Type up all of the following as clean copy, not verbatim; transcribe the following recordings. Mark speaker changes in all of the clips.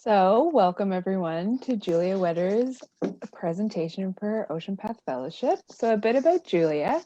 Speaker 1: So, welcome everyone to Julia Weder's presentation for her Ocean Path Fellowship. So, a bit about Julia.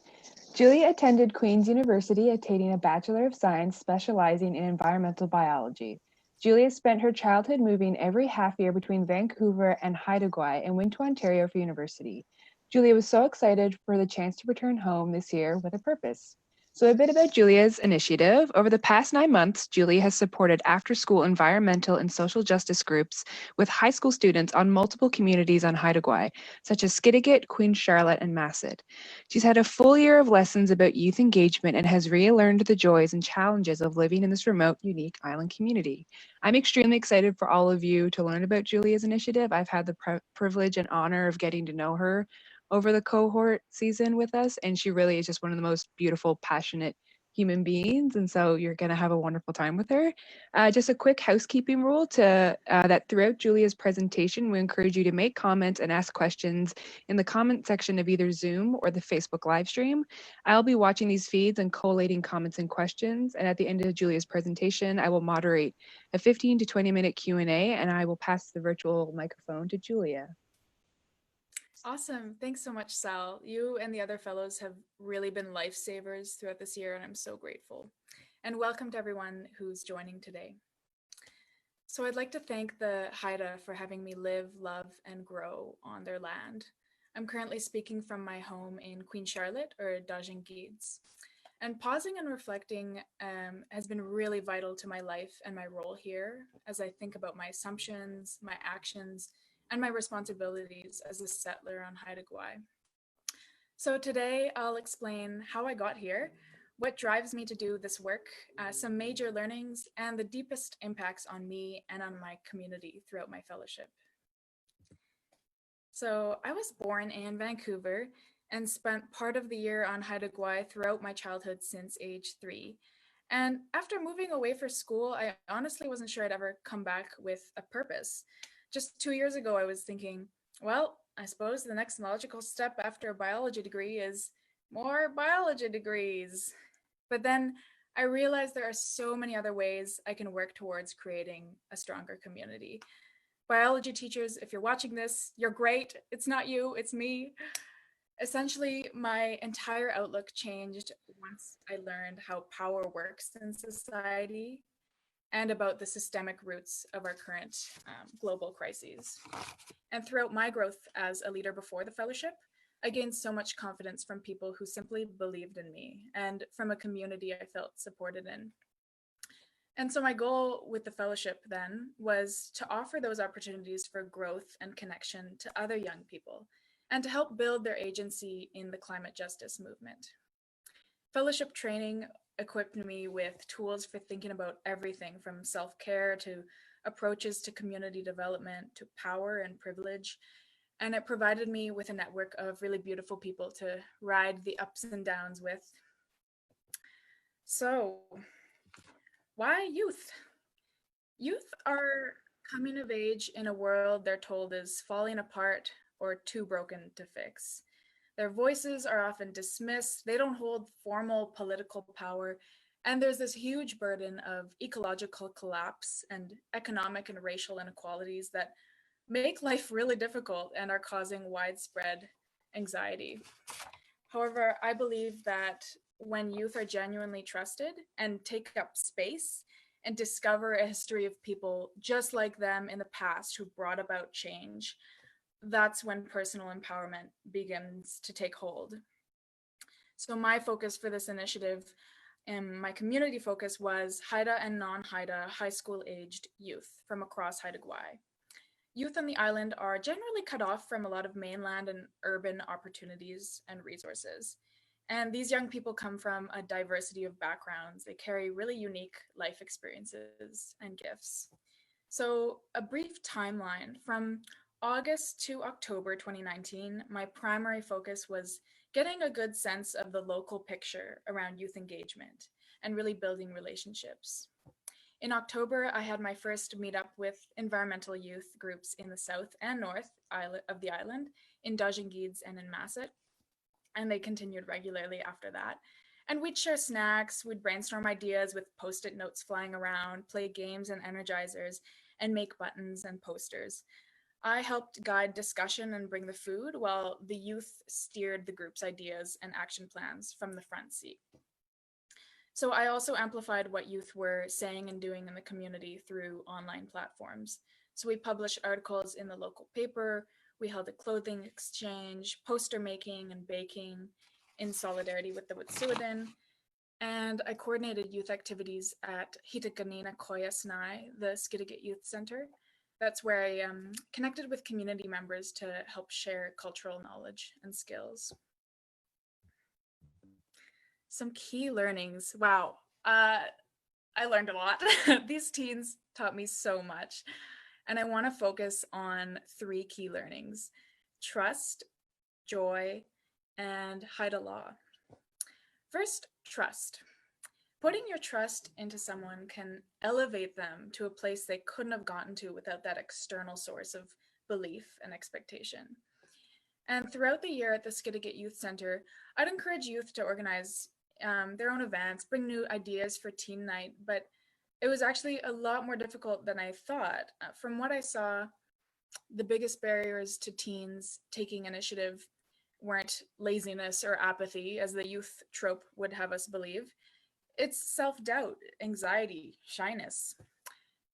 Speaker 1: Julia attended Queen's University, attaining a Bachelor of Science specializing in environmental biology. Julia spent her childhood moving every half year between Vancouver and Haida and went to Ontario for university. Julia was so excited for the chance to return home this year with a purpose. So, a bit about Julia's initiative. Over the past 9 months, Julia has supported after school environmental and social justice groups with high school students on multiple communities on Haida, such as Skidegate, Queen Charlotte, and Masset. She's had a full year of lessons about youth engagement and has relearned the joys and challenges of living in this remote, unique island community. I'm extremely excited for all of you to learn about Julia's initiative. I've had the privilege and honor of getting to know her over the cohort season with us, and she really is just one of the most beautiful, passionate human beings, and so you're going to have a wonderful time with her. Just a quick housekeeping rule to that throughout Julia's presentation, we encourage you to make comments and ask questions in the comment section of either Zoom or the Facebook live stream. I'll be watching these feeds and collating comments and questions, and at the end of Julia's presentation, I will moderate a 15 to 20-minute Q&A, and I will pass the virtual microphone to Julia.
Speaker 2: Awesome. Thanks so much, Sal. You and the other fellows have really been lifesavers throughout this year, and I'm so grateful. And welcome to everyone who's joining today. So I'd like to thank the Haida for having me live, love, and grow on their land. I'm currently speaking from my home in Queen Charlotte, or Dajangids. And pausing and reflecting has been really vital to my life and my role here as I think about my assumptions, my actions, and my responsibilities as a settler on Haida. So today I'll explain how I got here, what drives me to do this work, some major learnings, and the deepest impacts on me and on my community throughout my fellowship. So I was born in Vancouver and spent part of the year on Haida throughout my childhood since age 3. And after moving away for school, I honestly wasn't sure I'd ever come back with a purpose. Just 2 years ago, I was thinking, well, I suppose the next logical step after a biology degree is more biology degrees. But then I realized there are so many other ways I can work towards creating a stronger community. Biology teachers, if you're watching this, you're great. It's not you, it's me. Essentially, my entire outlook changed once I learned how power works in society and about the systemic roots of our current global crises. And throughout my growth as a leader before the fellowship, I gained so much confidence from people who simply believed in me and from a community I felt supported in. And so my goal with the fellowship then was to offer those opportunities for growth and connection to other young people and to help build their agency in the climate justice movement. Fellowship training equipped me with tools for thinking about everything from self-care to approaches to community development to power and privilege. And it provided me with a network of really beautiful people to ride the ups and downs with. So, why youth? Youth are coming of age in a world they're told is falling apart or too broken to fix. Their voices are often dismissed, they don't hold formal political power, and there's this huge burden of ecological collapse and economic and racial inequalities that make life really difficult and are causing widespread anxiety. However, I believe that when youth are genuinely trusted and take up space and discover a history of people just like them in the past who brought about change, that's when personal empowerment begins to take hold. So my focus for this initiative and my community focus was Haida and non-Haida high school aged youth from across Haida. Youth on the island are generally cut off from a lot of mainland and urban opportunities and resources. And these young people come from a diversity of backgrounds. They carry really unique life experiences and gifts. So a brief timeline from August to October 2019, my primary focus was getting a good sense of the local picture around youth engagement and really building relationships. In October, I had my first meetup with environmental youth groups in the south and north of the island, in Dajangids and in Masset, and they continued regularly after that. And we'd share snacks, we'd brainstorm ideas with post-it notes flying around, play games and energizers, and make buttons and posters. I helped guide discussion and bring the food, while the youth steered the group's ideas and action plans from the front seat. So I also amplified what youth were saying and doing in the community through online platforms. So we published articles in the local paper, we held a clothing exchange, poster making and baking in solidarity with the Wet'suwet'en, and I coordinated youth activities at Hitakanina Koyasnai, the Skidegate Youth Center. That's where I connected with community members to help share cultural knowledge and skills. Some key learnings. Wow, I learned a lot. These teens taught me so much. And I want to focus on 3 key learnings: trust, joy, and Haida law. First, trust. Putting your trust into someone can elevate them to a place they couldn't have gotten to without that external source of belief and expectation. And throughout the year at the Skidegate Youth Center, I'd encourage youth to organize their own events, bring new ideas for teen night, but it was actually a lot more difficult than I thought. From what I saw, the biggest barriers to teens taking initiative weren't laziness or apathy, as the youth trope would have us believe. It's self-doubt, anxiety, shyness.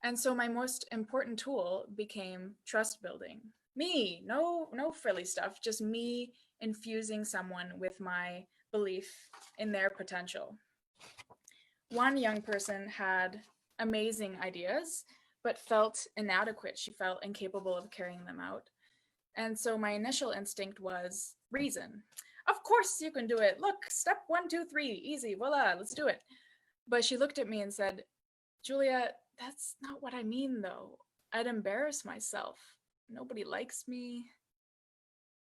Speaker 2: And so my most important tool became trust building. Me, no frilly stuff, just me infusing someone with my belief in their potential. One young person had amazing ideas, but felt inadequate. She felt incapable of carrying them out. And so my initial instinct was reason. Of course you can do it. Look, step 1, 2, 3, easy, voila, let's do it. But she looked at me and said, Julia, that's not what I mean though. I'd embarrass myself. Nobody likes me.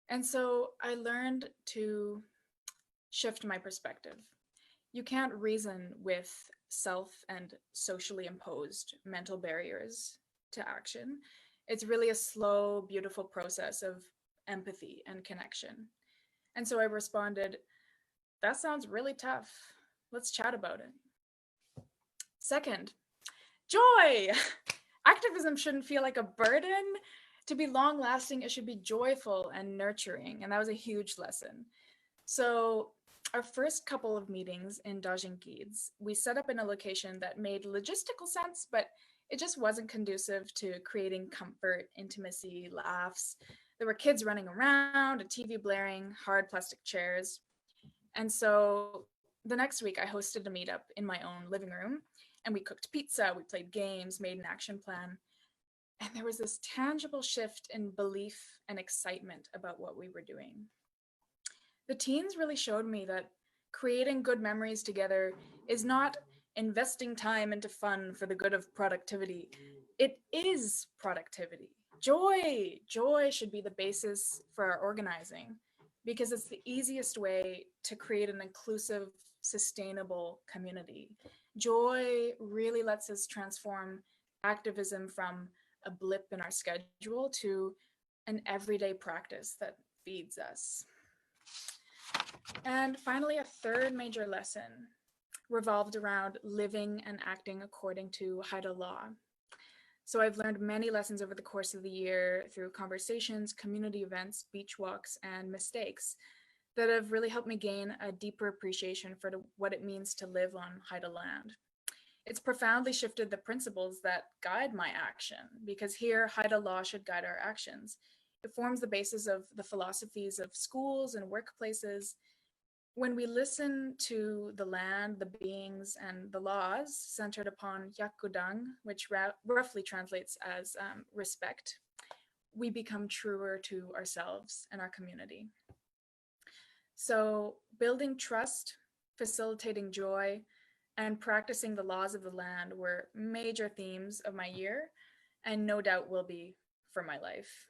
Speaker 2: And so I learned to shift my perspective. You can't reason with self and socially imposed mental barriers to action. It's really a slow, beautiful process of empathy and connection. And so I responded, that sounds really tough. Let's chat about it. Second, joy. Activism shouldn't feel like a burden. To be long lasting, it should be joyful and nurturing. And that was a huge lesson. So our first couple of meetings in Dajinkids, we set up in a location that made logistical sense, but it just wasn't conducive to creating comfort, intimacy, laughs. There were kids running around, a TV blaring, hard plastic chairs. And so the next week I hosted a meetup in my own living room, and we cooked pizza, we played games, made an action plan. And there was this tangible shift in belief and excitement about what we were doing. The teens really showed me that creating good memories together is not investing time into fun for the good of productivity. It is productivity. Joy should be the basis for our organizing, because it's the easiest way to create an inclusive, sustainable community. Joy really lets us transform activism from a blip in our schedule to an everyday practice that feeds us. And finally, a third major lesson revolved around living and acting according to Haida law. So I've learned many lessons over the course of the year through conversations, community events, beach walks, and mistakes that have really helped me gain a deeper appreciation for what it means to live on Haida land. It's profoundly shifted the principles that guide my action, because here Haida law should guide our actions. It forms the basis of the philosophies of schools and workplaces. When we listen to the land, the beings, and the laws centered upon yakudang, which roughly translates as respect, we become truer to ourselves and our community. So building trust, facilitating joy, and practicing the laws of the land were major themes of my year, and no doubt will be for my life.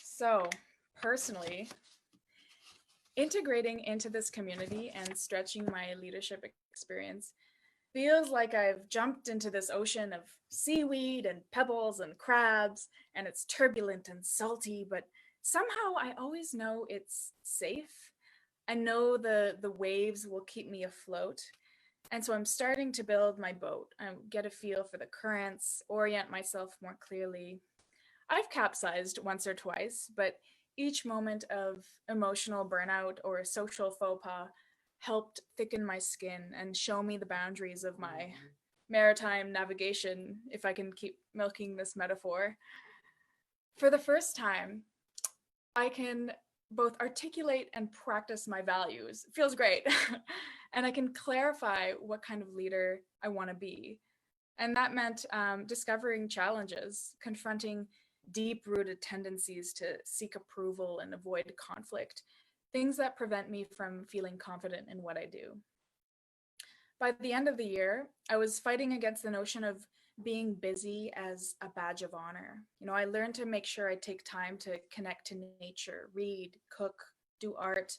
Speaker 2: So personally, integrating into this community and stretching my leadership experience feels like I've jumped into this ocean of seaweed and pebbles and crabs, and it's turbulent and salty, but somehow I always know it's safe. I know the waves will keep me afloat. And so I'm starting to build my boat and get a feel for the currents, orient myself more clearly. I've capsized once or twice, but each moment of emotional burnout or social faux pas helped thicken my skin and show me the boundaries of my maritime navigation, if I can keep milking this metaphor. For the first time, I can both articulate and practice my values. It feels great. And I can clarify what kind of leader I want to be. And that meant discovering challenges, confronting deep rooted tendencies to seek approval and avoid conflict, things that prevent me from feeling confident in what I do. By the end of the year, I was fighting against the notion of being busy as a badge of honor. I learned to make sure I take time to connect to nature, read, cook, do art.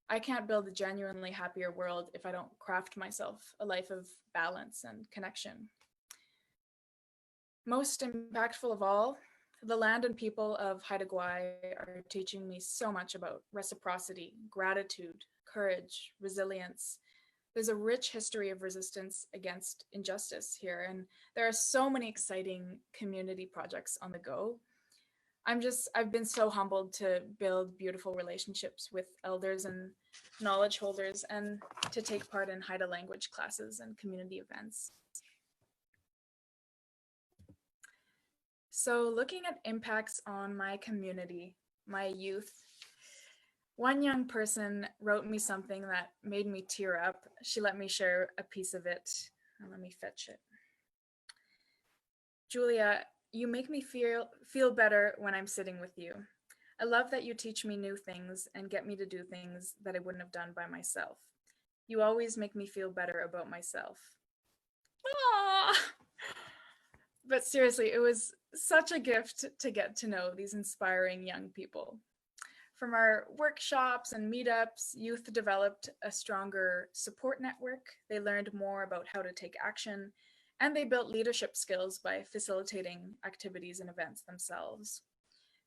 Speaker 2: I can't build a genuinely happier world if I don't craft myself a life of balance and connection. Most impactful of all, the land and people of Haida are teaching me so much about reciprocity, gratitude, courage, resilience. There's a rich history of resistance against injustice here, and there are so many exciting community projects on the go. I've been so humbled to build beautiful relationships with elders and knowledge holders and to take part in Haida language classes and community events. So looking at impacts on my community, my youth, one young person wrote me something that made me tear up. She let me share a piece of it. Let me fetch it. Julia, you make me feel better when I'm sitting with you. I love that you teach me new things and get me to do things that I wouldn't have done by myself. You always make me feel better about myself. Aww. But seriously, it was such a gift to get to know these inspiring young people. From our workshops and meetups, youth developed a stronger support network. They learned more about how to take action, and they built leadership skills by facilitating activities and events themselves.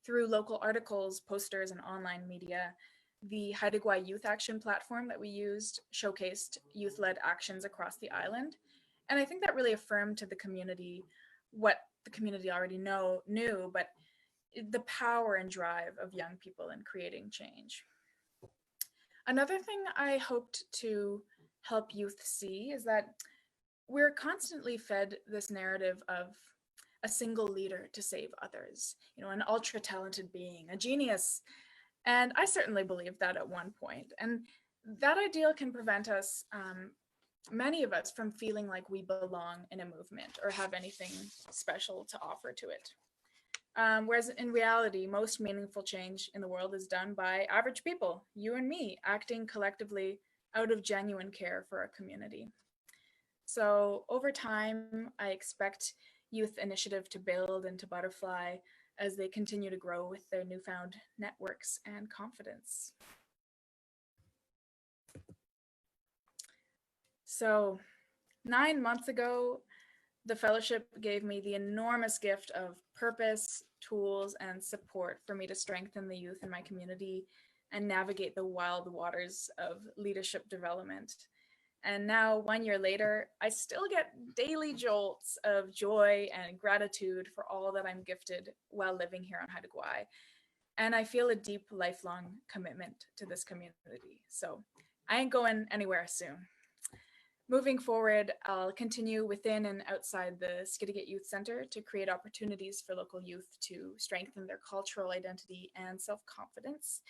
Speaker 2: Through local articles, posters, and online media, the Haida Youth Action platform that we used showcased youth-led actions across the island. And I think that really affirmed to the community what the community already knew, but the power and drive of young people in creating change. Another thing I hoped to help youth see is that we're constantly fed this narrative of a single leader to save others, an ultra talented being, a genius. And I certainly believed that at one point. And that ideal can prevent us, many of us, from feeling like we belong in a movement or have anything special to offer to it. Whereas in reality, most meaningful change in the world is done by average people, you and me, acting collectively out of genuine care for our community. So over time, I expect youth initiative to build and to butterfly as they continue to grow with their newfound networks and confidence. So 9 months ago, the fellowship gave me the enormous gift of purpose, tools, and support for me to strengthen the youth in my community and navigate the wild waters of leadership development. And now, 1 year later, I still get daily jolts of joy and gratitude for all that I'm gifted while living here on Haida. And I feel a deep, lifelong commitment to this community. So I ain't going anywhere soon. Moving forward, I'll continue within and outside the Skidegate Youth Center to create opportunities for local youth to strengthen their cultural identity and self-confidence.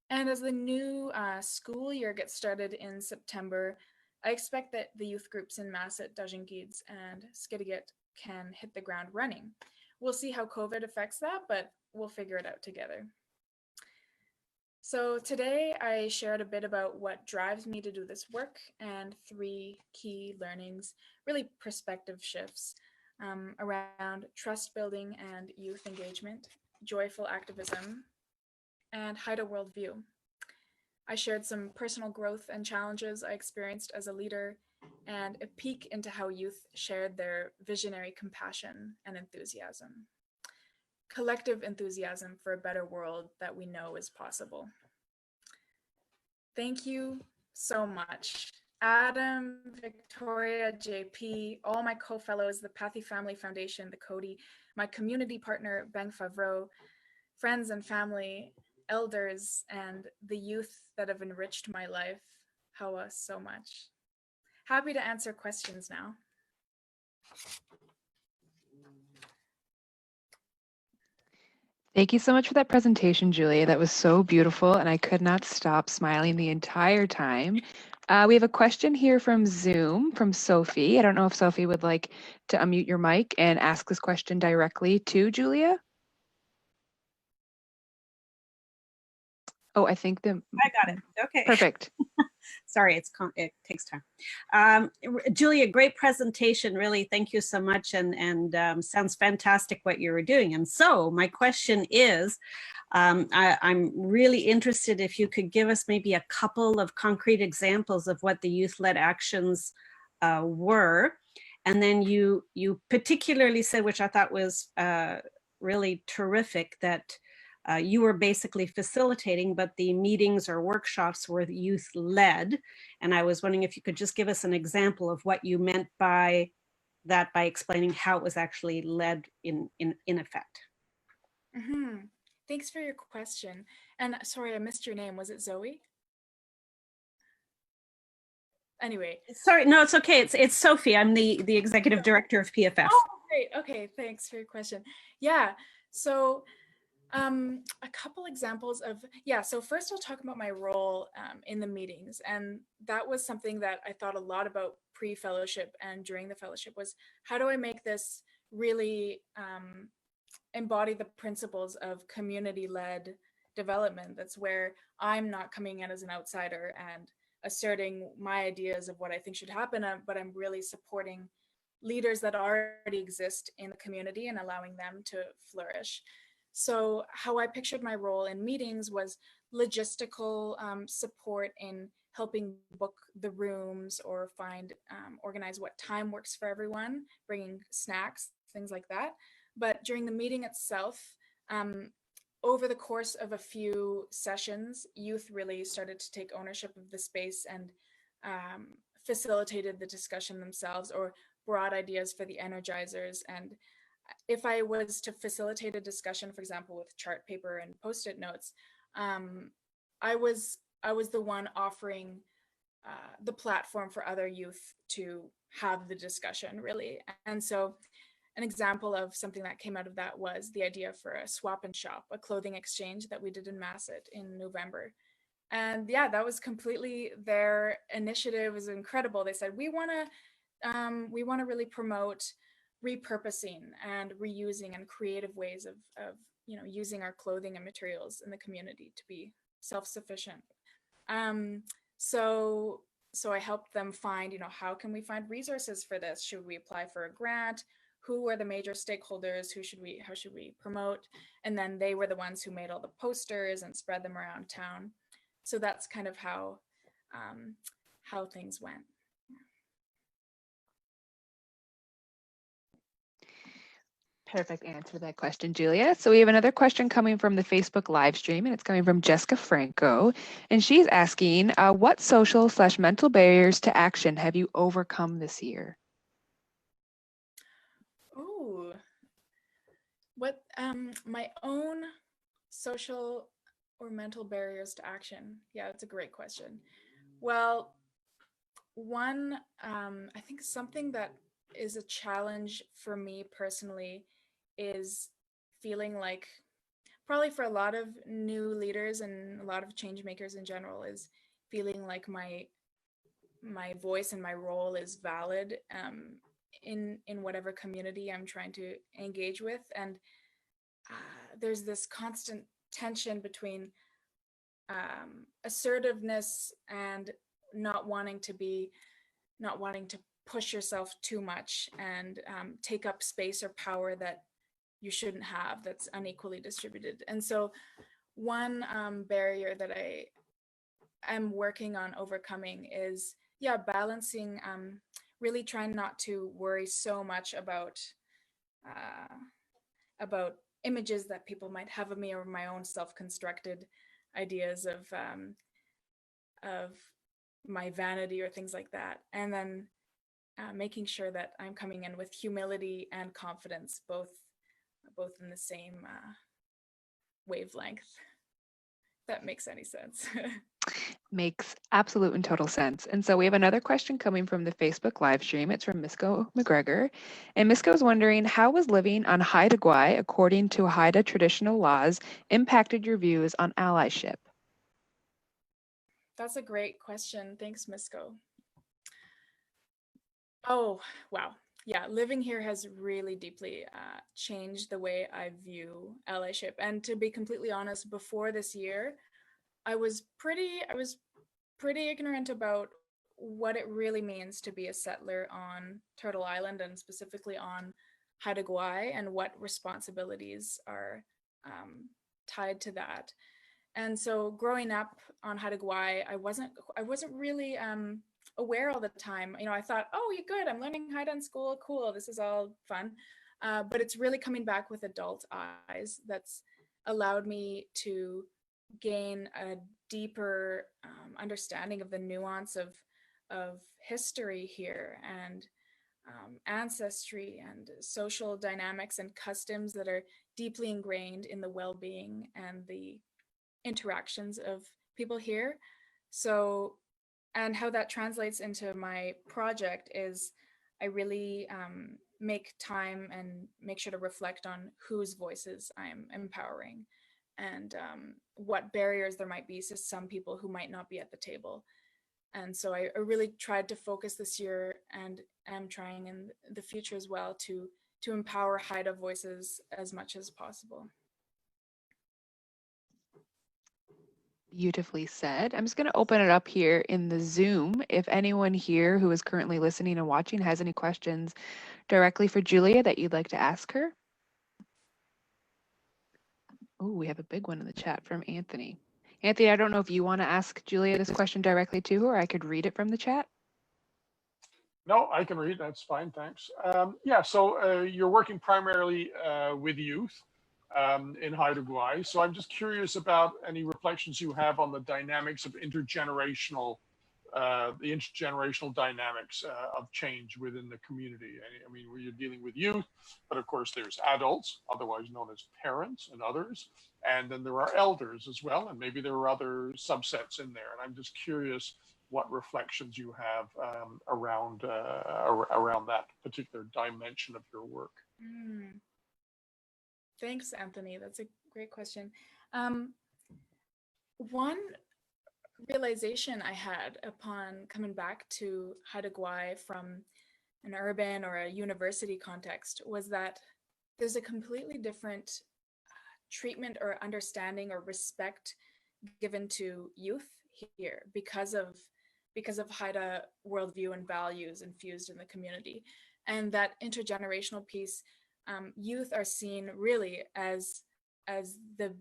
Speaker 2: And as the new school year gets started in September, I expect that the youth groups in Masset, Dajingids, and Skidegate can hit the ground running. We'll see how COVID affects that, but we'll figure it out together. So today I shared a bit about what drives me to do this work and 3 key learnings, really perspective shifts around trust building and youth engagement, joyful activism, and Haida worldview. I shared some personal growth and challenges I experienced as a leader and a peek into how youth shared their visionary compassion and enthusiasm. Collective enthusiasm for a better world that we know is possible. Thank you so much. Adam, Victoria, JP, all my co-fellows, the Pathy Family Foundation, the Cody, my community partner, Beng Favreau, friends and family, elders, and the youth that have enriched my life, Hawa, so much. Happy to answer questions now.
Speaker 1: Thank you so much for that presentation, Julia. That was so beautiful, and I could not stop smiling the entire time. We have a question here from Zoom from Sophie. I don't know if Sophie would like to unmute your mic and ask this question directly to Julia. Oh, I think I
Speaker 3: got it. Okay.
Speaker 1: Perfect.
Speaker 3: Sorry, it takes time. Julia, great presentation. Really, thank you so much. And sounds fantastic what you were doing. And so my question is, I'm really interested if you could give us maybe a couple of concrete examples of what the youth-led actions were. And then you particularly said, which I thought was really terrific, that you were basically facilitating, but the meetings or workshops were youth-led. And I was wondering if you could just give us an example of what you meant by that, by explaining how it was actually led in effect.
Speaker 2: Mm-hmm. Thanks for your question. And sorry, I missed your name. Was it Zoe? Anyway.
Speaker 3: Sorry, no, it's okay. It's Sophie. I'm the executive director of PFF.
Speaker 2: Oh, great. Okay, thanks for your question. Yeah, so a couple examples of, so first I'll talk about my role in the meetings. And that was something that I thought a lot about pre-fellowship and during the fellowship, was how do I make this really embody the principles of community-led development? That's where I'm not coming in as an outsider and asserting my ideas of what I think should happen, but I'm really supporting leaders that already exist in the community and allowing them to flourish. So how I pictured my role in meetings was logistical support in helping book the rooms or organize what time works for everyone, bringing snacks, things like that. But during the meeting itself, over the course of a few sessions, youth really started to take ownership of the space and facilitated the discussion themselves, or brought ideas for the energizers. And if I was to facilitate a discussion, for example, with chart paper and post-it notes, I was the one offering the platform for other youth to have the discussion, really. And so an example of something that came out of that was the idea for a swap and shop, a clothing exchange that we did in Masset in November. And yeah, that was completely their initiative. It was incredible. They said, we want to really promote repurposing and reusing and creative ways of using our clothing and materials in the community to be self-sufficient. So I helped them find, how can we find resources for this? Should we apply for a grant? Who are the major stakeholders? How should we promote? And then they were the ones who made all the posters and spread them around town. So that's kind of how things went.
Speaker 1: Perfect answer to that question, Julia. So we have another question coming from the Facebook live stream, and it's coming from Jessica Franco. And she's asking, what social/mental barriers to action have you overcome this year?
Speaker 2: Oh, what my own social or mental barriers to action? Yeah, that's a great question. Well, one, I think something that is a challenge for me personally is feeling like, probably for a lot of new leaders and a lot of change makers in general, is feeling like my voice and my role is valid in whatever community I'm trying to engage with. And there's this constant tension between assertiveness and not wanting to push yourself too much and take up space or power that you shouldn't have, that's unequally distributed. And so one barrier that I am working on overcoming is balancing, really trying not to worry so much about images that people might have of me, or my own self-constructed ideas of my vanity or things like that. And then making sure that I'm coming in with humility and confidence, both in the same wavelength. If that makes any sense.
Speaker 1: Makes absolute and total sense. And so we have another question coming from the Facebook live stream. It's from Misco McGregor. And Misco is wondering, how was living on Haida Gwaii, according to Haida traditional laws, impacted your views on allyship?
Speaker 2: That's a great question. Thanks, Misco. Oh, wow. Yeah, living here has really deeply changed the way I view allyship. And to be completely honest, before this year, I was pretty ignorant about what it really means to be a settler on Turtle Island, and specifically on Haida Gwaii, and what responsibilities are tied to that. And so growing up on Haida Gwaii, I wasn't really aware all the time. You know, I thought, oh, you're good. I'm learning Haida in school. Cool. This is all fun. But it's really coming back with adult eyes that's allowed me to gain a deeper understanding of the nuance of history here, and ancestry and social dynamics and customs that are deeply ingrained in the well-being and the interactions of people here. So, and how that translates into my project is I really make time and make sure to reflect on whose voices I'm empowering, and what barriers there might be to some people who might not be at the table. And so I really tried to focus this year, and am trying in the future as well, to empower Haida voices as much as possible.
Speaker 1: Beautifully said. I'm just going to open it up here in the Zoom. If anyone here who is currently listening and watching has any questions directly for Julia that you'd like to ask her. Oh, we have a big one in the chat from Anthony. Anthony, I don't know if you want to ask Julia this question directly too, or I could read it from the chat.
Speaker 4: No, I can read. That's fine. Thanks. Yeah, so you're working primarily with youth in Haida Gwaii. So I'm just curious about any reflections you have on the dynamics of the intergenerational dynamics of change within the community. I mean, where you're dealing with youth, but of course there's adults, otherwise known as parents and others. And then there are elders as well, and maybe there are other subsets in there. And I'm just curious what reflections you have around that particular dimension of your work.
Speaker 2: Thanks, Anthony. That's a great question. One realization I had upon coming back to Haida Gwaii from an urban or a university context was that there's a completely different treatment or understanding or respect given to youth here because of Haida worldview and values infused in the community. And that intergenerational piece, youth are seen really as the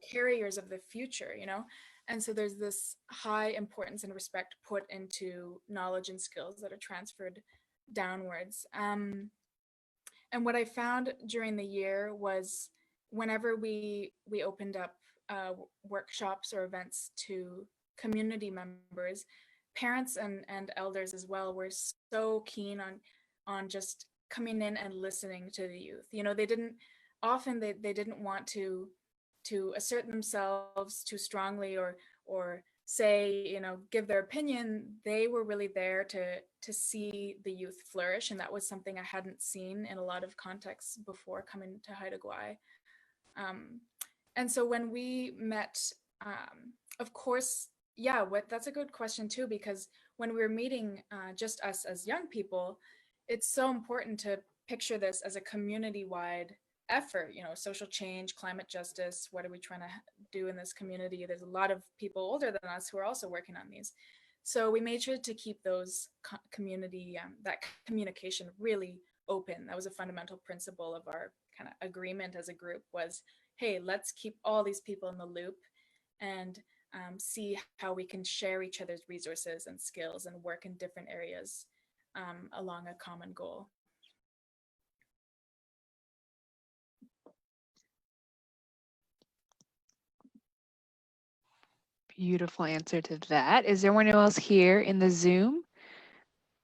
Speaker 2: carriers of the future, you know? And so there's this high importance and respect put into knowledge and skills that are transferred downwards. And what I found during the year was whenever we opened up workshops or events to community members, parents and elders as well were so keen on just coming in and listening to the youth. You know, they didn't want to assert themselves too strongly or say, you know, give their opinion. They were really there to see the youth flourish, and that was something I hadn't seen in a lot of contexts before coming to Haida Gwaii. And so when we met, of course, yeah, that's a good question too, because when we were meeting just us as young people, it's so important to picture this as a community-wide effort, you know, social change, climate justice. What are we trying to do in this community? There's a lot of people older than us who are also working on these. So we made sure to keep those community, that communication really open. That was a fundamental principle of our kind of agreement as a group was, hey, let's keep all these people in the loop and see how we can share each other's resources and skills and work in different areas along a common goal.
Speaker 1: Beautiful answer to that. Is there anyone else here in the Zoom?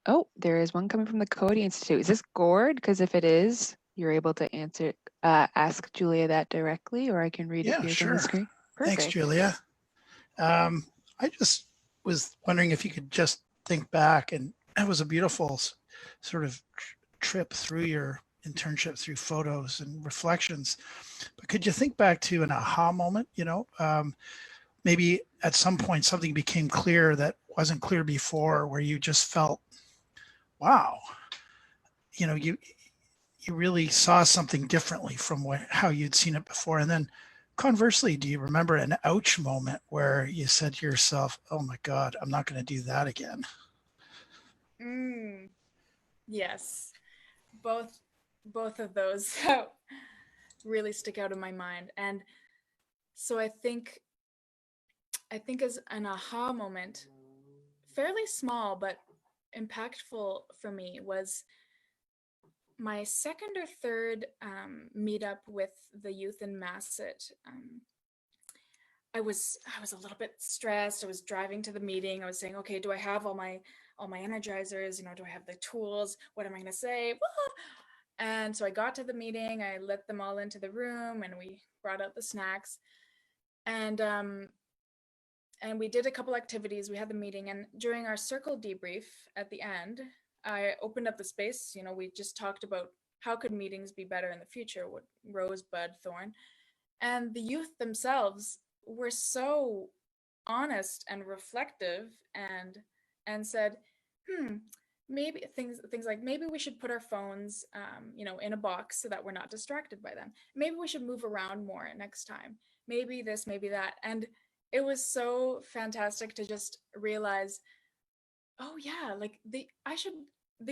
Speaker 1: Oh, there is one coming from the Cody Institute. Is this Gord? Because if it is, you're able to answer, ask Julia that directly, or I can read it
Speaker 5: Yeah,
Speaker 1: here from the
Speaker 5: sure.
Speaker 1: screen.
Speaker 5: Thanks,
Speaker 1: Perfect.
Speaker 5: Julia. I just was wondering if you could just think back, and that was a beautiful sort of trip through your internship through photos and reflections. But could you think back to an aha moment, maybe at some point something became clear that wasn't clear before, where you just felt, wow, you really saw something differently from how you'd seen it before. And then conversely, do you remember an ouch moment where you said to yourself, oh my God, I'm not going to do that again?
Speaker 2: Yes, both of those really stick out in my mind. And so I think as an aha moment, fairly small but impactful for me, was my second or third meetup with the youth in Masset. I was a little bit stressed. I was driving to the meeting. I was saying, okay, do I have all my energizers? Do I have the tools? What am I going to say? And so I got to the meeting. I let them all into the room, and we brought out the snacks, and we did a couple activities. We had the meeting, and during our circle debrief at the end, I opened up the space. We just talked about how could meetings be better in the future, what rose, bud, thorn, and the youth themselves were so honest and reflective, and said, maybe things like, maybe we should put our phones in a box so that we're not distracted by them. Maybe we should move around more next time. Maybe this, maybe that. And it was so fantastic to just realize, oh yeah, like the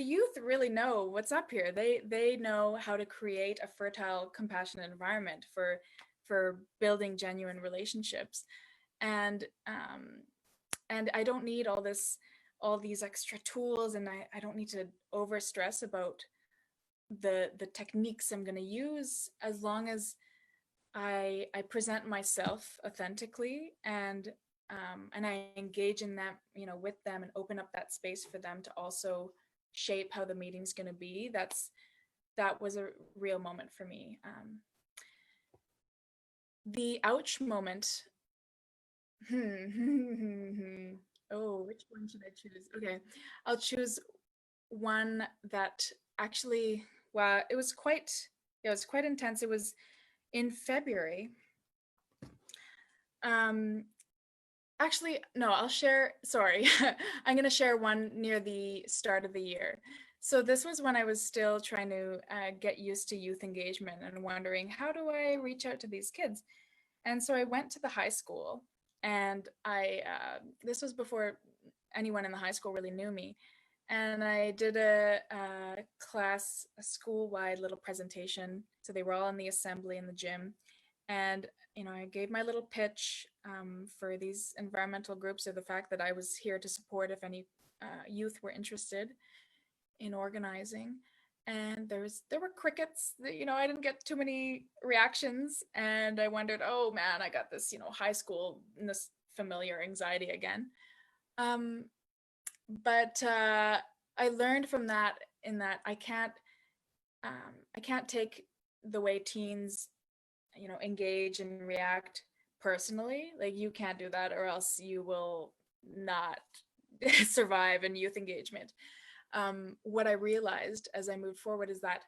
Speaker 2: youth really know what's up here. They know how to create a fertile, compassionate environment for building genuine relationships. And I don't need all these extra tools, and I don't need to over stress about the techniques I'm going to use, as long as I present myself authentically, and I engage in that, with them, and open up that space for them to also shape how the meeting's going to be. That was a real moment for me. The ouch moment. Oh, which one should I choose? Okay, I'll choose one that actually, well, it was quite intense. It was in February. Actually, no, I'll share, sorry. I'm going to share one near the start of the year. So this was when I was still trying to get used to youth engagement and wondering, how do I reach out to these kids? And so I went to the high school, and this was before anyone in the high school really knew me. And I did a school-wide little presentation. So they were all in the assembly in the gym. And, I gave my little pitch for these environmental groups, or the fact that I was here to support if any youth were interested in organizing. And there were crickets. I didn't get too many reactions, and I wondered, oh man, I got this, high school, this familiar anxiety again. But I learned from that, in that I can't take the way teens, engage and react personally. Like, you can't do that, or else you will not survive in youth engagement. What I realized as I moved forward is that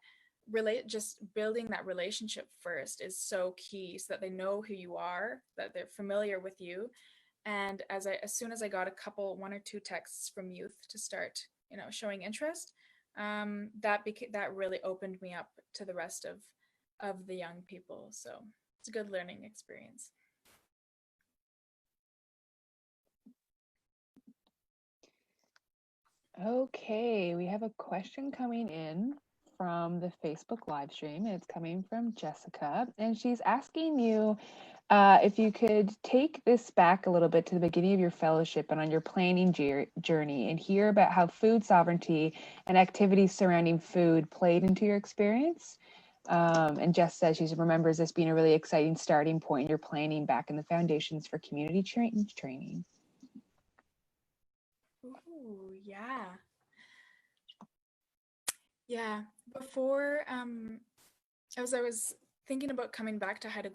Speaker 2: just building that relationship first is so key, so that they know who you are, that they're familiar with you. And as soon as I got one or two texts from youth to start, showing interest, that really opened me up to the rest of the young people. So it's a good learning experience.
Speaker 1: Okay, we have a question coming in from the Facebook live stream. It's coming from Jessica, and she's asking you if you could take this back a little bit to the beginning of your fellowship and on your planning journey, and hear about how food sovereignty and activities surrounding food played into your experience. And Jess says she remembers this being a really exciting starting point in your planning back in the foundations for community training.
Speaker 2: Ooh, yeah. Yeah, before as I was thinking about coming back to Haida,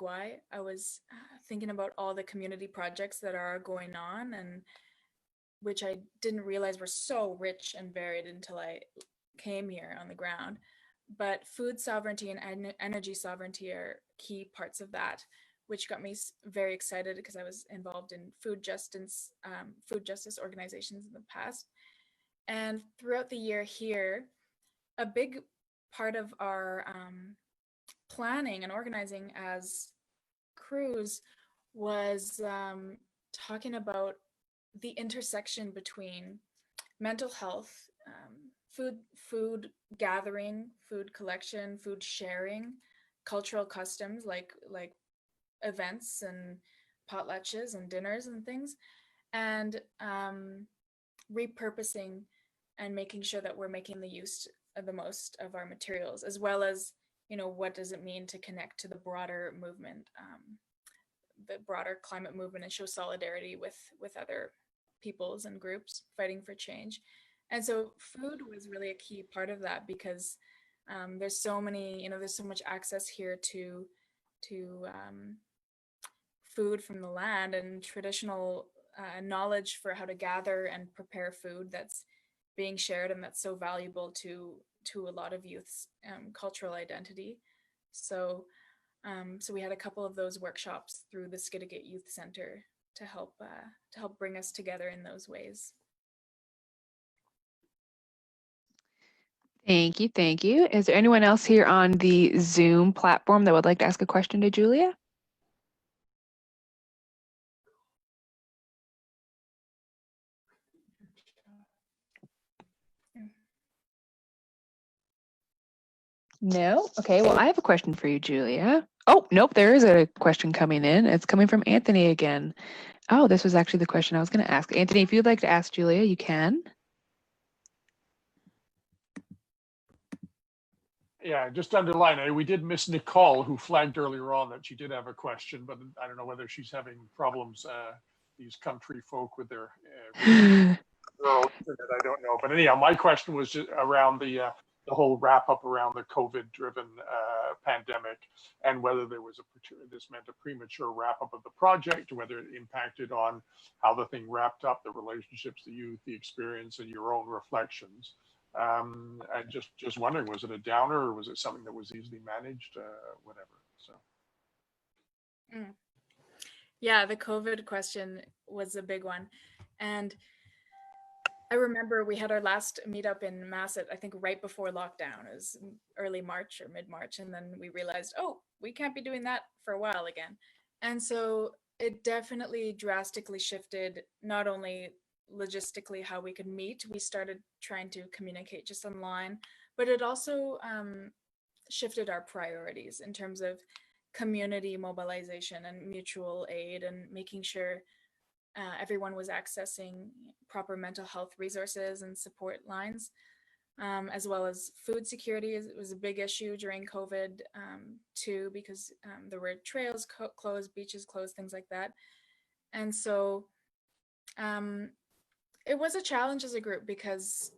Speaker 2: I was thinking about all the community projects that are going on, and which I didn't realize were so rich and varied until I came here on the ground. But food sovereignty and energy sovereignty are key parts of that, which got me very excited because I was involved in food justice organizations in the past. And throughout the year here, a big part of our planning and organizing as crews was talking about the intersection between mental health, food gathering, food collection, food sharing, cultural customs like events and potlatches and dinners and things, and repurposing and making sure that we're making the most of our materials, as well as, you know, what does it mean to connect to the broader movement, the broader climate movement, and show solidarity with other peoples and groups fighting for change. And so food was really a key part of that, because there's so many, you know, there's so much access here to food from the land and traditional knowledge for how to gather and prepare food that's being shared, and that's so valuable to a lot of youth's cultural identity. So so we had a couple of those workshops through the Skidegate Youth Center to help bring us together in those ways.
Speaker 1: Thank you, thank you. Is there anyone else here on the Zoom platform that would like to ask a question to Julia? No? Okay, well, I have a question for you, Julia. Oh, nope, there is a question coming in. It's coming from Anthony again. Oh, this was actually the question I was going to ask. Anthony, if you'd like to ask Julia, you can.
Speaker 4: Yeah, just underline, we did miss Nicole, who flagged earlier on that she did have a question, but I don't know whether she's having problems, these country folk with their rural internet, I don't know. But anyhow, my question was just around the whole wrap up around the COVID-driven pandemic, and whether there was this meant a premature wrap up of the project, or whether it impacted on how the thing wrapped up, the relationships, the youth, the experience, and your own reflections. And just wondering, was it a downer, or was it something that was easily managed? Whatever. So.
Speaker 2: Yeah, the COVID question was a big one, and I remember we had our last meetup in Masset, I think right before lockdown. It was early March or mid-March, and then we realized, oh, we can't be doing that for a while again. And so it definitely drastically shifted, not only logistically how we could meet. We started trying to communicate just online, but it also shifted our priorities in terms of community mobilization and mutual aid, and making sure everyone was accessing proper mental health resources and support lines, as well as food security. It was a big issue during COVID too, because there were trails closed, beaches closed, things like that. And so it was a challenge as a group, because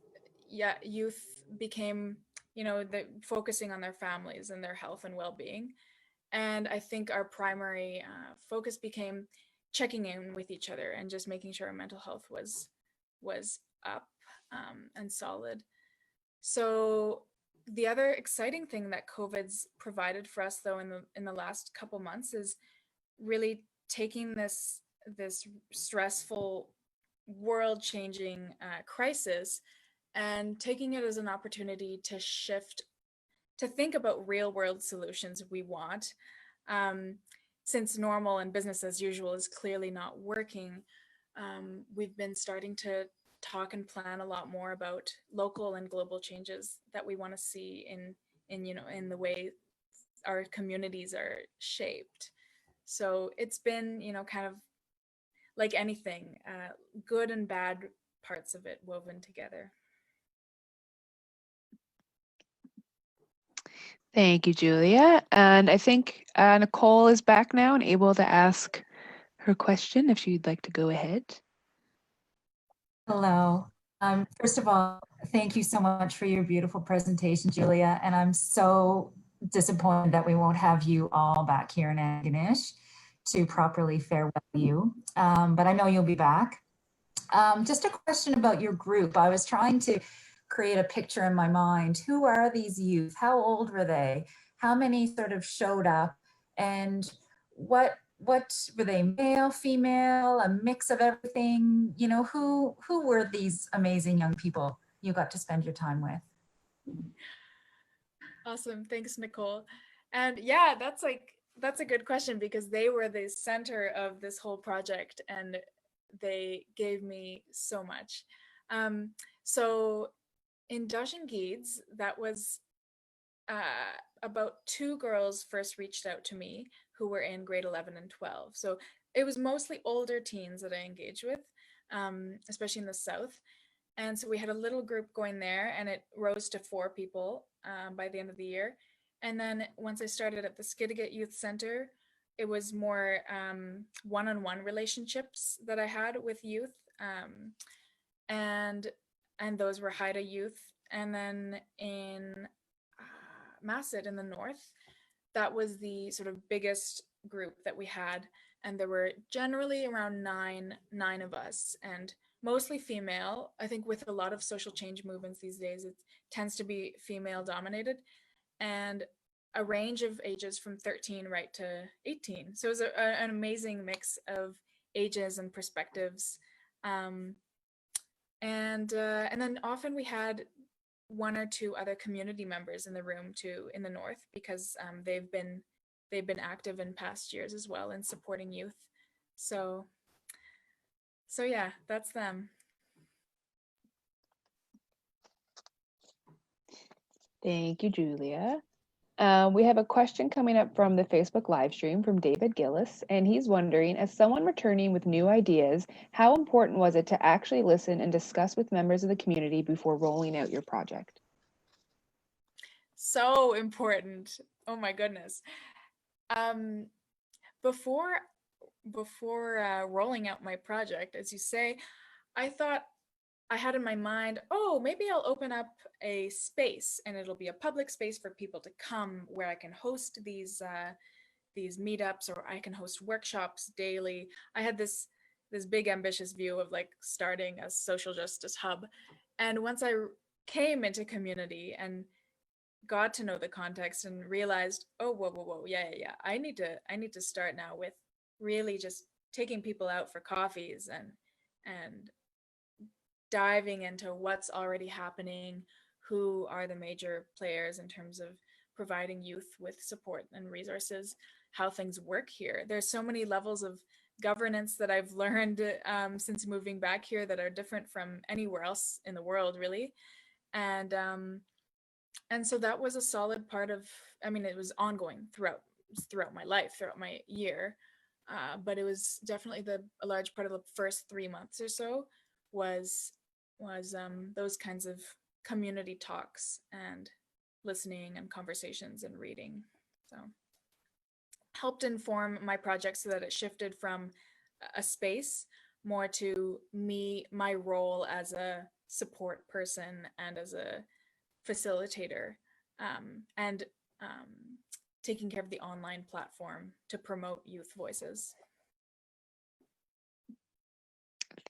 Speaker 2: youth became, you know, focusing on their families and their health and well-being. And I think our primary focus became checking in with each other and just making sure our mental health was up and solid. So the other exciting thing that COVID's provided for us, though, in the last couple months, is really taking this stressful, world-changing crisis and taking it as an opportunity to shift, to think about real-world solutions we want. Since normal and business as usual is clearly not working, we've been starting to talk and plan a lot more about local and global changes that we want to see in the way our communities are shaped. So it's been, you know, kind of like anything, good and bad parts of it woven together.
Speaker 1: Thank you, Julia. And I think Nicole is back now and able to ask her question if she'd like to go ahead.
Speaker 6: Hello. First of all, thank you so much for your beautiful presentation, Julia. And I'm so disappointed that we won't have you all back here in Antigonish to properly farewell you. But I know you'll be back. Just a question about your group. I was trying to create a picture in my mind. Who are these youth? How old were they? How many sort of showed up? And what were they, male, female, a mix of everything? You know, who were these amazing young people you got to spend your time with?
Speaker 2: Awesome. Thanks, Nicole. And yeah, that's a good question, because they were the center of this whole project and they gave me so much. So in Dajangid's, that was about 2 girls first reached out to me who were in grade 11 and 12. So it was mostly older teens that I engaged with, especially in the South. And so we had a little group going there, and it rose to 4 people by the end of the year. And then once I started at the Skidegate Youth Center, it was more one-on-one relationships that I had with youth. And those were Haida youth. And then in Masset in the north, that was the sort of biggest group that we had. And there were generally around nine of us, and mostly female. I think with a lot of social change movements these days, it tends to be female dominated, and a range of ages from 13 right to 18. So it was an amazing mix of ages and perspectives. And then often we had 1 or 2 other community members in the room too in the north, because they've been active in past years as well in supporting youth. So yeah, that's them.
Speaker 1: Thank you, Julia. We have a question coming up from the Facebook live stream from David Gillis, and he's wondering, as someone returning with new ideas, how important was it to actually listen and discuss with members of the community before rolling out your project?
Speaker 2: So important. Oh my goodness. Before rolling out my project, as you say, I thought, I had in my mind, oh, maybe I'll open up a space and it'll be a public space for people to come, where I can host these meetups, or I can host workshops daily. I had this big ambitious view of like starting a social justice hub. And once I came into community and got to know the context and realized, oh, whoa, yeah. I need to start now with really just taking people out for coffees and diving into what's already happening, who are the major players in terms of providing youth with support and resources, how things work here. There's so many levels of governance that I've learned since moving back here that are different from anywhere else in the world, really. And so that was a solid part of, I mean, it was ongoing throughout my life, throughout my year. But it was definitely a large part of the first 3 months or so was those kinds of community talks and listening and conversations and reading. So helped inform my project so that it shifted from a space more to my role as a support person and as a facilitator, and taking care of the online platform to promote youth voices.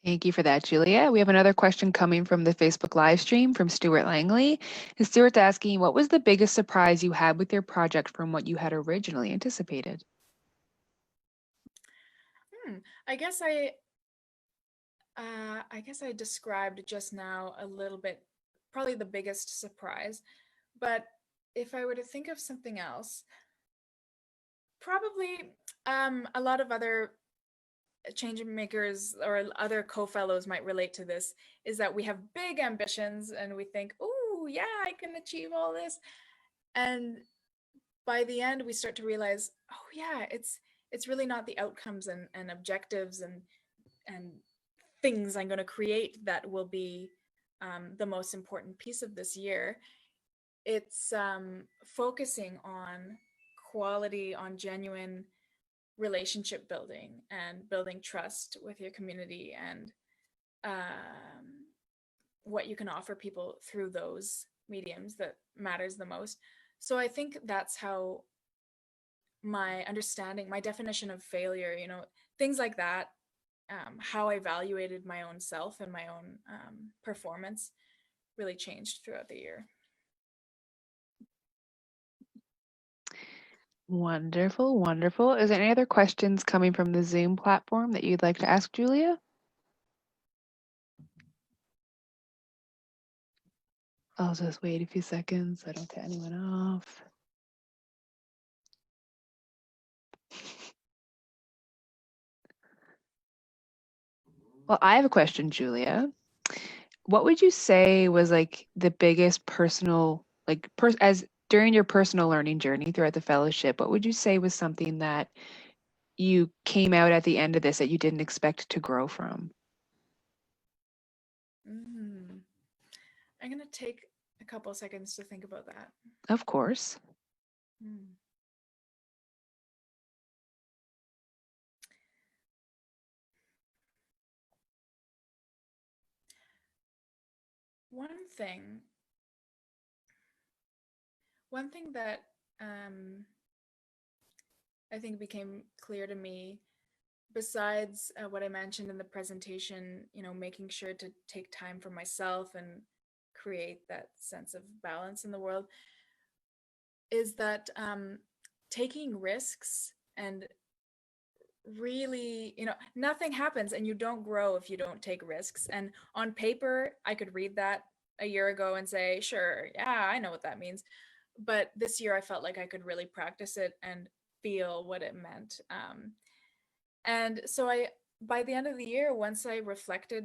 Speaker 1: Thank you for that, Julia. We have another question coming from the Facebook live stream from Stuart Langley. And Stuart's asking, what was the biggest surprise you had with your project from what you had originally anticipated?
Speaker 2: I guess I described just now a little bit, probably the biggest surprise. But if I were to think of something else, probably a lot of other change makers or other co-fellows might relate to this, is that we have big ambitions and we think, oh yeah, I can achieve all this. And by the end, we start to realize, oh yeah, it's really not the outcomes and objectives and things I'm going to create that will be the most important piece of this year. it's focusing on quality, on genuine relationship building and building trust with your community, and what you can offer people through those mediums that matters the most. So I think that's how my understanding, my definition of failure, things like that, how I evaluated my own self and my own performance really changed throughout the year.
Speaker 1: Wonderful, wonderful. Is there any other questions coming from the Zoom platform that you'd like to ask Julia? I'll just wait a few seconds so I don't cut anyone off. Well, I have a question, Julia. What would you say was like the biggest personal, like as during your personal learning journey throughout the fellowship, what would you say was something that you came out at the end of this that you didn't expect to grow from?
Speaker 2: I'm going to take a couple of seconds to think about that.
Speaker 1: Of course.
Speaker 2: One thing that I think became clear to me, besides what I mentioned in the presentation, making sure to take time for myself and create that sense of balance in the world, is that taking risks and really, nothing happens and you don't grow if you don't take risks. And on paper, I could read that a year ago and say, sure, yeah, I know what that means. But this year I felt like I could really practice it and feel what it meant. And so by the end of the year, once I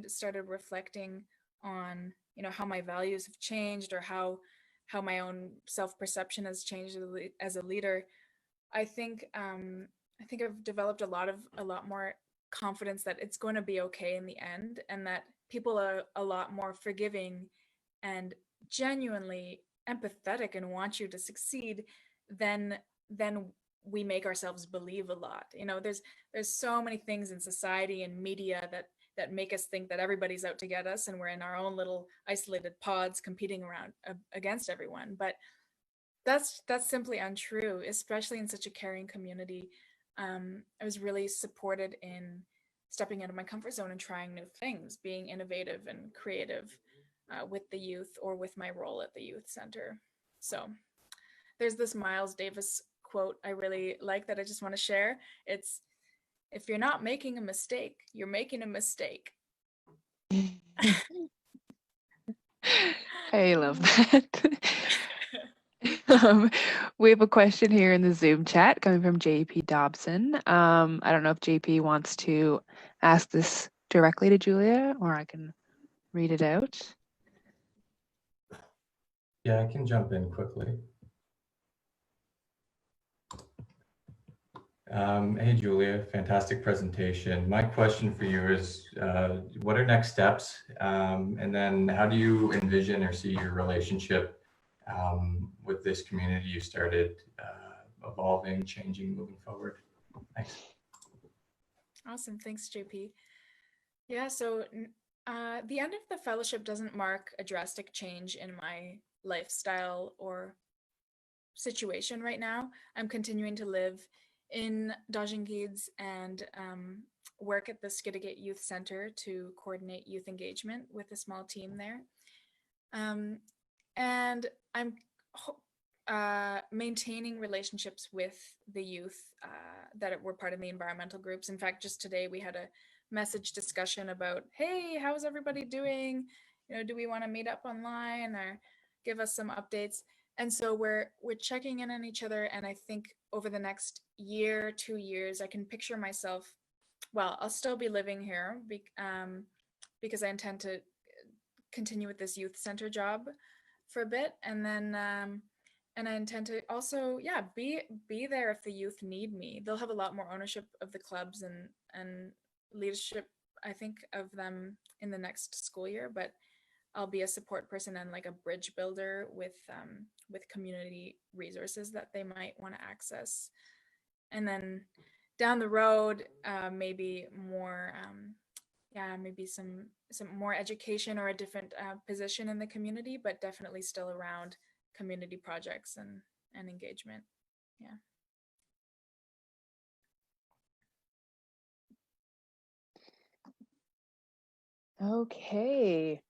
Speaker 2: started reflecting on, how my values have changed, or how my own self-perception has changed as a leader, I think I've developed a lot more confidence that it's going to be okay in the end, and that people are a lot more forgiving and genuinely empathetic and want you to succeed than we make ourselves believe a lot. There's so many things in society and media that make us think that everybody's out to get us and we're in our own little isolated pods competing around against everyone. But that's simply untrue, especially in such a caring community. I was really supported in stepping out of my comfort zone and trying new things, being innovative and creative with the youth, or with my role at the youth center. So there's this Miles Davis quote I really like that I just want to share. It's, if you're not making a mistake, you're making a mistake.
Speaker 1: I love that. We have a question here in the Zoom chat coming from JP Dobson. I don't know if JP wants to ask this directly to Julia, or I can read it out.
Speaker 7: Yeah, I can jump in quickly. Hey, Julia, fantastic presentation. My question for you is, what are next steps? And then how do you envision or see your relationship with this community you started evolving, changing, moving forward? Thanks.
Speaker 2: Awesome. Thanks, JP. Yeah, so the end of the fellowship doesn't mark a drastic change in my lifestyle or situation right now. I'm continuing to live in Dajingids and work at the Skidegate Youth Center to coordinate youth engagement with a small team there. And I'm maintaining relationships with the youth that were part of the environmental groups. In fact, just today we had a message discussion about, hey, how's everybody doing? Do we want to meet up online or give us some updates? And so we're checking in on each other. And I think over the next year, 2 years, I can picture myself, well, I'll still be living here because I intend to continue with this youth center job for a bit. And then, and I intend to also, be there if the youth need me. They'll have a lot more ownership of the clubs and leadership, I think, of them in the next school year. But I'll be a support person and like a bridge builder with community resources that they might want to access. And then down the road, maybe more, maybe some more education or a different position in the community, but definitely still around community projects and engagement. Yeah.
Speaker 1: Okay,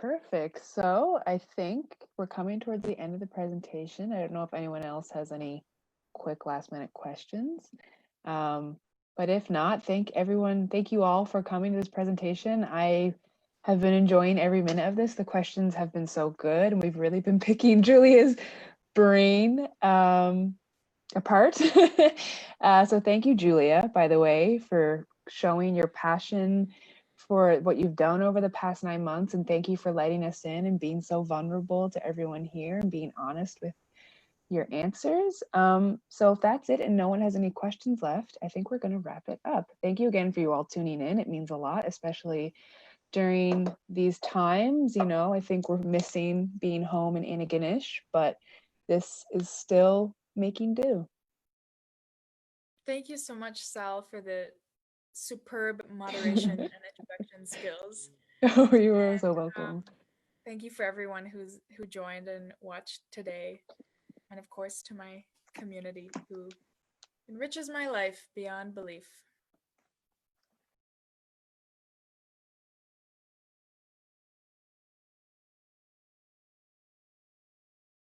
Speaker 1: perfect. So I think we're coming towards the end of the presentation. I don't know if anyone else has any quick last minute questions. But if not, thank you all for coming to this presentation. I have been enjoying every minute of this. The questions have been so good, and we've really been picking Julia's brain apart. So thank you, Julia, by the way, for showing your passion for what you've done over the past 9 months. And thank you for letting us in and being so vulnerable to everyone here and being honest with your answers. So if that's it and no one has any questions left, I think we're going to wrap it up. Thank you again for you all tuning in. It means a lot, especially during these times. You know, I think we're missing being home in Antigonish, but this is still making do.
Speaker 2: Thank you so much, Sal, for the superb moderation and introduction skills.
Speaker 1: Oh, you were so welcome.
Speaker 2: Thank you for everyone who joined and watched today. And of course, to my community who enriches my life beyond belief.